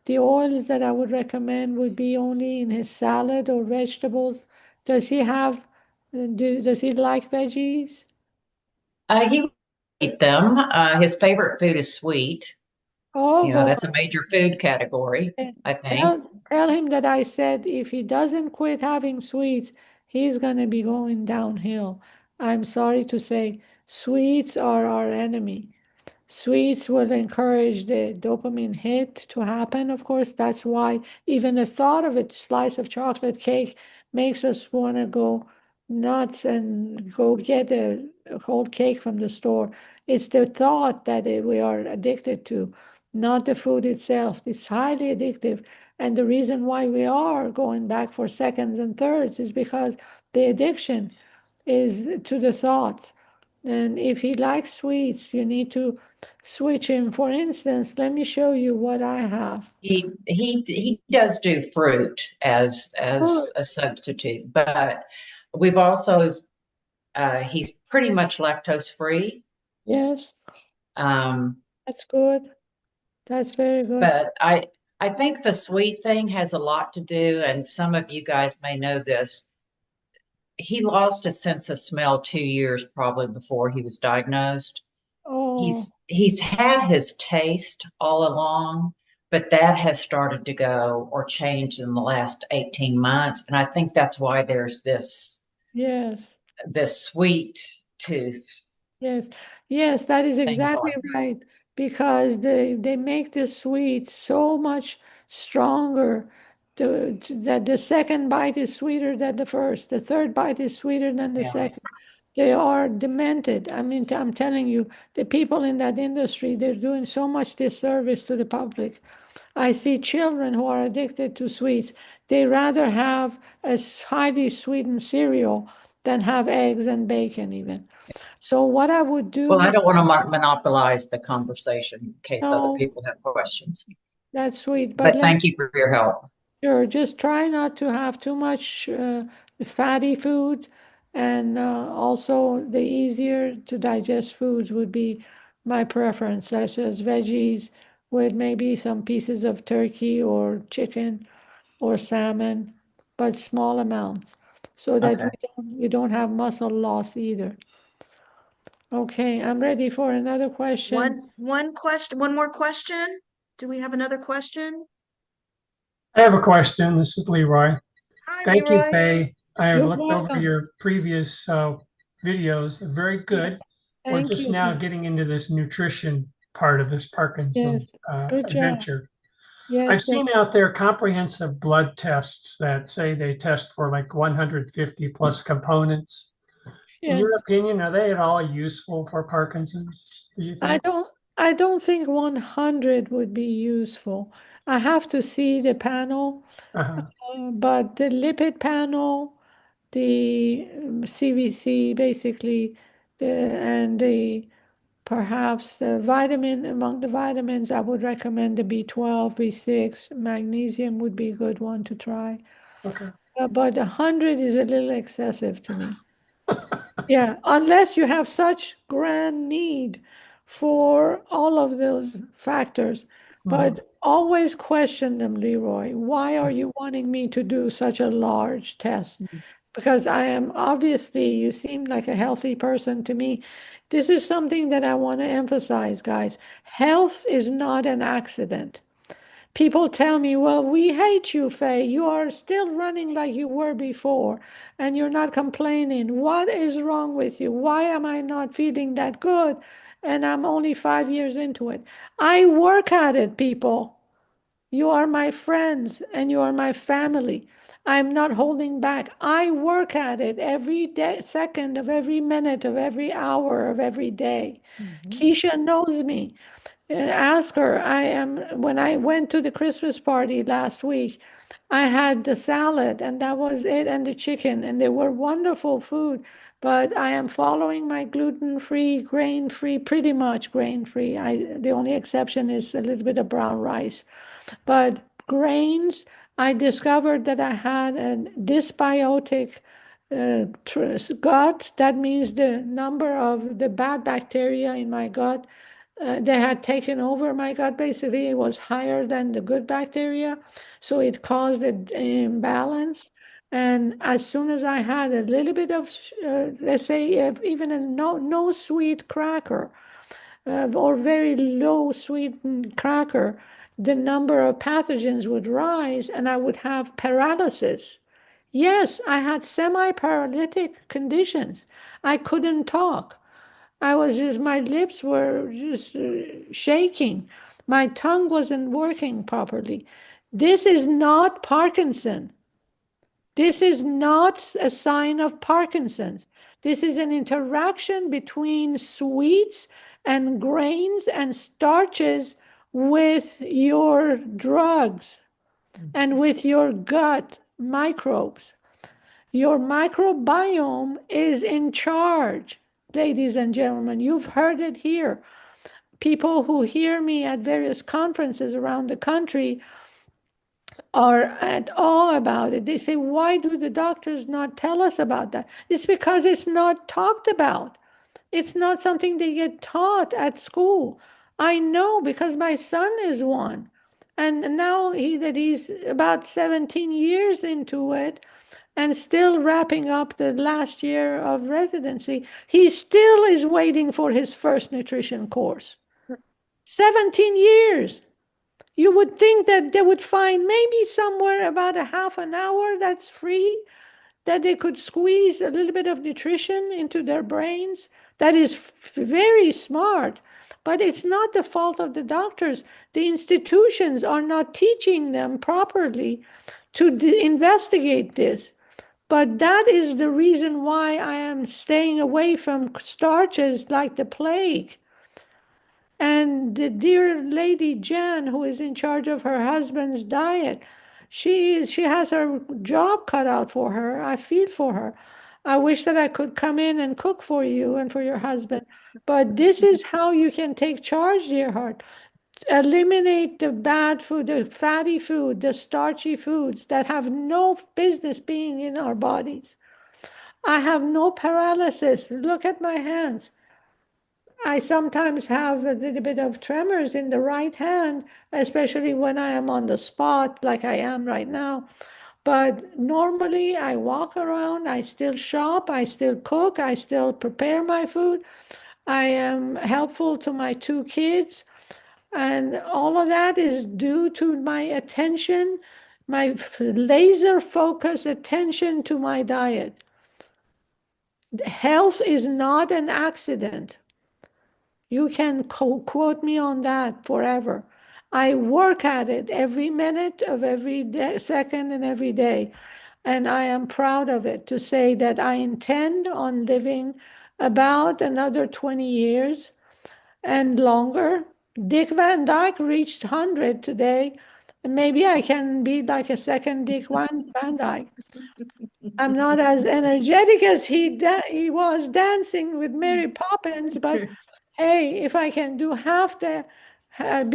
The oils that I would recommend would be only in his salad or vegetables. Does he have, does he like veggies? He would eat them. His favorite food is sweet. Oh You know, boy. that's a major food category, I think. Tell him that I said if he doesn't quit having sweets, he's gonna be going downhill. I'm sorry to say, sweets are our enemy. Sweets will encourage the dopamine hit to happen. Of course, that's why even the thought of a slice of chocolate cake makes us want to go nuts and go get a whole cake from the store. It's the thought that we are addicted to, not the food itself. It's highly addictive. And the reason why we are going back for seconds and thirds is because the addiction is to the thoughts. And if he likes sweets, you need to switch him. For instance, let me show you what I have. He does do fruit Oh, as a substitute, but we've also he's pretty much lactose free. yes, Um, that's good. That's very good. but I think the sweet thing has a lot to do, and some of you guys may know this. He lost his sense of smell 2 years probably before he was diagnosed. Oh, He's had his taste all along, but that has started to go or change in the last 18 months. And I think that's why there's Yes. this sweet tooth Yes, yes, that is thing exactly going. right. Because they make the sweet so much stronger. That the second bite is sweeter than the first. The third bite is sweeter than the Yeah. second. They are demented. I mean, I'm telling you, the people in that industry, they're doing so much disservice to the public. I see children who are addicted to sweets. They rather have a highly sweetened cereal than have eggs and bacon even. So what I would do, Well, I Miss, don't want to monopolize the conversation in case other no, people have questions. that's sweet, but But thank you for your help. sure, just try not to have too much fatty food, and also the easier to digest foods would be my preference, such as veggies with maybe some pieces of turkey or chicken or salmon, but small amounts, so that Okay. you don't have muscle loss either. Okay, I'm ready for another question. One more question. Do we have another question? I have a question. This is Leroy. Hi, Thank you, Leroy. Faye. I have You're looked over welcome. your previous videos. Very Yeah, good. We're thank just you. now getting into this nutrition part of this Yes, Parkinson's good job. adventure. I've Yes, seen out there comprehensive blood tests that say they test for like 150 plus components. In yes. your opinion, are they at all useful for Parkinson's, do you I think? don't I don't think 100 would be useful. I have to see the panel, Uh-huh. but the lipid panel, the CBC basically, and the perhaps the vitamin, among the vitamins, I would recommend the B12, B6, magnesium would be a good one to try. Okay. But 100 is a little excessive to me. Yeah, unless you have such grand need for all of those factors. Mhm. But always question them, Leroy. Why are you wanting me to do such a large test? Because I am obviously, you seem like a healthy person to me. This is something that I want to emphasize, guys. Health is not an accident. People tell me, well, we hate you, Faye. You are still running like you were before, and you're not complaining. What is wrong with you? Why am I not feeling that good? And I'm only 5 years into it. I work at it, people. You are my friends and you are my family. I'm not holding back. I work at it every day, second of every minute of every hour of every day. Keisha knows me. Ask her. When I went to the Christmas party last week, I had the salad and that was it, and the chicken, and they were wonderful food. But I am following my gluten-free, grain-free, pretty much grain-free. The only exception is a little bit of brown rice. But grains, I discovered that I had a dysbiotic gut. That means the number of the bad bacteria in my gut, they had taken over my gut. Basically, it was higher than the good bacteria. So it caused an imbalance. And as soon as I had a little bit of, let's say, even a no sweet cracker, or very low sweetened cracker, the number of pathogens would rise and I would have paralysis. Yes, I had semi-paralytic conditions. I couldn't talk. My lips were just shaking. My tongue wasn't working properly. This is not Parkinson. This is not a sign of Parkinson's. This is an interaction between sweets and grains and starches with your drugs and with your gut microbes. Your microbiome is in charge, ladies and gentlemen. You've heard it here. People who hear me at various conferences around the country are at awe about it. They say, why do the doctors not tell us about that? It's because it's not talked about. It's not something they get taught at school. I know because my son is one. And now he's about 17 years into it and still wrapping up the last year of residency, he still is waiting for his first nutrition course. 17 years. You would think that they would find maybe somewhere about a half an hour that's free, that they could squeeze a little bit of nutrition into their brains. That is very smart, but it's not the fault of the doctors. The institutions are not teaching them properly to investigate this. But that is the reason why I am staying away from starches like the plague. And the dear lady Jan, who is in charge of her husband's diet, she has her job cut out for her. I feel for her. I wish that I could come in and cook for you and for your husband. But this is how you can take charge, dear heart. Eliminate the bad food, the fatty food, the starchy foods that have no business being in our bodies. I have no paralysis. Look at my hands. I sometimes have a little bit of tremors in the right hand, especially when I am on the spot like I am right now. But normally I walk around, I still shop, I still cook, I still prepare my food. I am helpful to my two kids. And all of that is due to my attention, my laser focused attention to my diet. Health is not an accident. You can quote me on that forever. I work at it every minute of every day, second and every day. And I am proud of it to say that I intend on living about another 20 years and longer. Dick Van Dyke reached 100 today. And maybe I can be like a second Dick Van Dyke. I'm not as energetic as he was dancing with Mary Poppins, but hey, if I can do be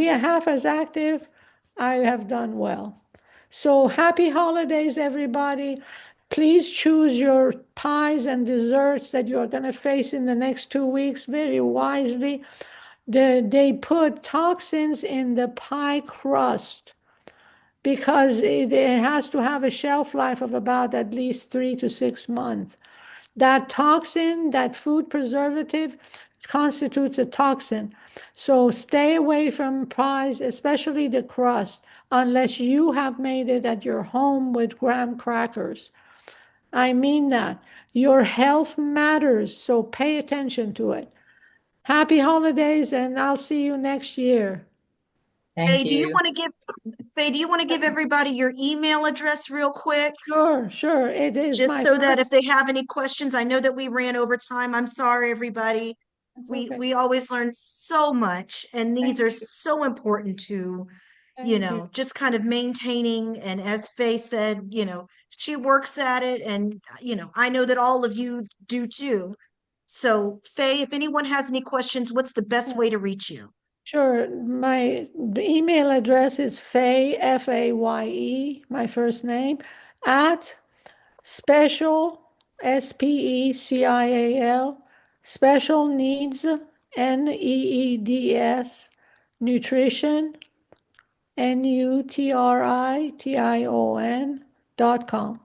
a half as active, I have done well. So happy holidays, everybody. Please choose your pies and desserts that you are going to face in the next 2 weeks very wisely. They put toxins in the pie crust because it has to have a shelf life of about at least 3 to 6 months. That toxin, that food preservative, constitutes a toxin. So stay away from pies, especially the crust, unless you have made it at your home with graham crackers. I mean that. Your health matters, so pay attention to it. Happy holidays, and I'll see you next year. Thank Faye, do you you. want to give Faye, do you want to give everybody your email address real quick? Sure, sure. It is Just my so that if first. they have any questions, I know that we ran over time. I'm sorry, everybody. It's We okay. we always learn so much, and these Thank are you. so important to, Thank you. just kind of maintaining. And as Faye said, she works at it, and I know that all of you do too. So, Faye, if anyone has any questions, what's the best way to reach you? Sure. My email address is Faye, Faye, my first name, at special, SPECIAL, special needs, NEEDS, nutrition, NUTRITION.com.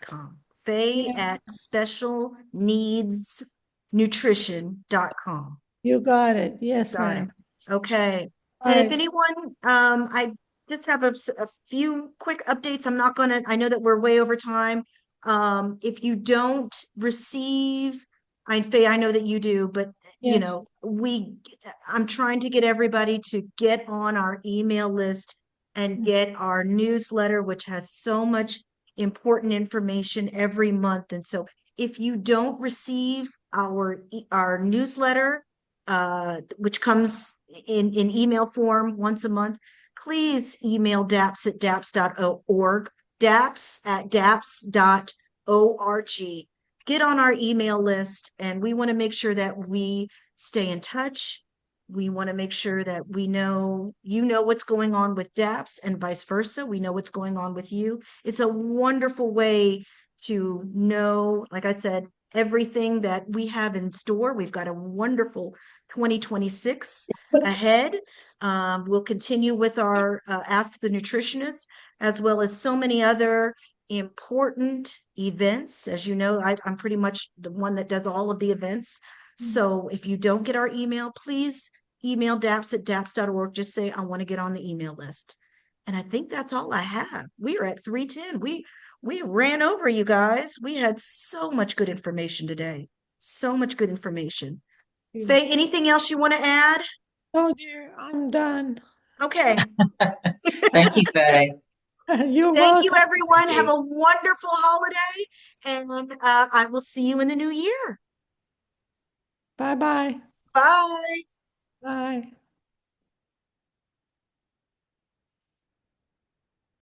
.com. Faye Yeah, at specialneedsnutrition.com. you got it. Yes, Got it. ma'am. Okay. All And if right. anyone, I just have a few quick updates. I know that we're way over time. If you don't receive, Faye, I know that you do, but Yes. I'm trying to get everybody to get on our email list and get our newsletter, which has so much important information every month. And so if you don't receive our newsletter, which comes in email form once a month, please email DAPS at daps.org, DAPS at daps.org. Get on our email list, and we want to make sure that we stay in touch. We want to make sure that we know what's going on with DAPS and vice versa. We know what's going on with you. It's a wonderful way to know, like I said, everything that we have in store. We've got a wonderful 2026 ahead. We'll continue with our Ask the Nutritionist, as well as so many other important events. As you know, I'm pretty much the one that does all of the events. So if you don't get our email, please email daps@daps.org. Just say, I want to get on the email list. And I think that's all I have. We are at 3:10. We ran over, you guys. We had so much good information today. So much good information. Faye, anything else you want to add? Oh dear, I'm done. Okay. Thank you, Faye. You're Thank you, welcome. everyone. Have a wonderful holiday, and I will see you in the new year. Bye-bye. Bye.